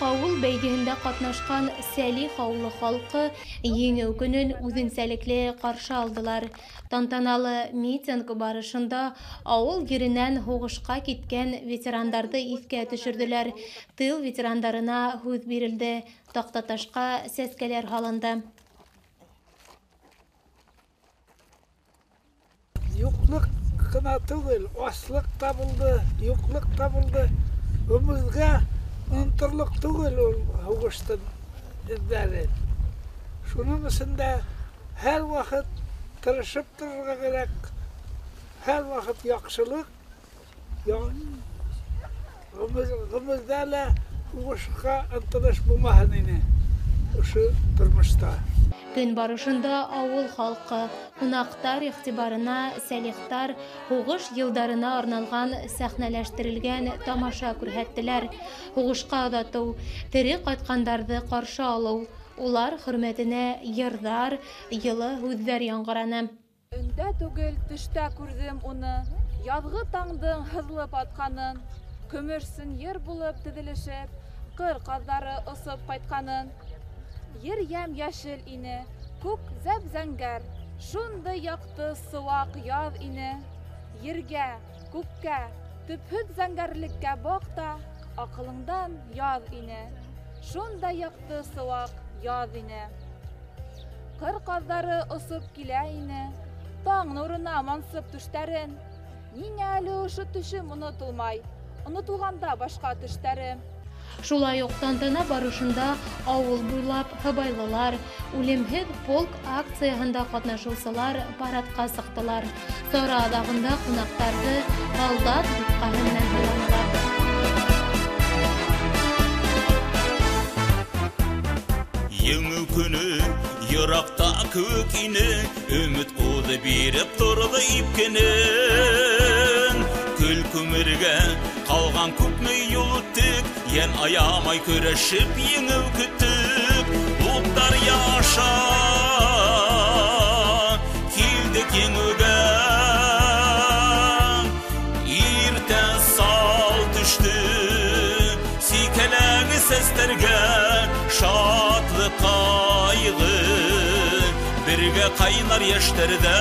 авыл бәйгеһендә катнашкан Сәлих авылы халкы еңеү көнен үзенчәлекле каршы алдылар. Тантаналы митинг барышында авыл йөреннән һугышка киткән ветерандарды искә төшерделәр. Тыл ветерандарына һүз бирелде. Тактаташка сәскәләр һалынды. Юклык кына түгел, аслык та булды, юклык та булды. Өмүзгә онтырлык түгел ул һугыштын эзләре. Шуның өчен дә һәр вакыт тырышып торырга кирәк. Һәр вакыт яхшылык. Өмүздә лә һугышка ынтылыш булмаһын ине. Ошо тормышта. Көн барышында авыл халкы, кунактар игътибарына Сәлихтар һугыш йылдарына арналган сәхнәләштерелгән тамаша күрһәттеләр. Һугышка озату, тере кайткандарды каршы алу, улар хөрмәтенә йырдар, йылы һүзләр яңгыраны. Өндә түгел төштә күрдем уны, язгы таңдың һызлып атканын, көмерсен йыр булып тезелешеп, кыр казлары ысып кайтканын. Ер яшел ине, күк зәп-зәңгәр, шундай якты сывак яз ине. Ергә, күккә, төпһез зәңгәрлеккә бакта, акылыңдан яз ине. Шундай якты сывак яз ине. Кыр казлары ысып килә ине, таң нурына мансып түштәрен. Ниңә әле ошо төшем онытылмай, онытылганда башка төштәрем. Шулай ук тантана барышында авыл буйлап һыбайлылар, үлемһез полк акцияһында катнашучылар парадка сыктылар. Сара адагында кунактарды солдат буткаһыннан һайланылар. Еңү көне еракта көк ине, өмүт уды биреп торды ипкенен. Күл күмергә калган күпме юл үттек, ян аямай көрәшеп еңеү көтүп. Уттар яша килдек еңүгә, иртә сал төште сикәләге сәстәргә. Шатлык кайгы бергә кайнар яшьтәрдә.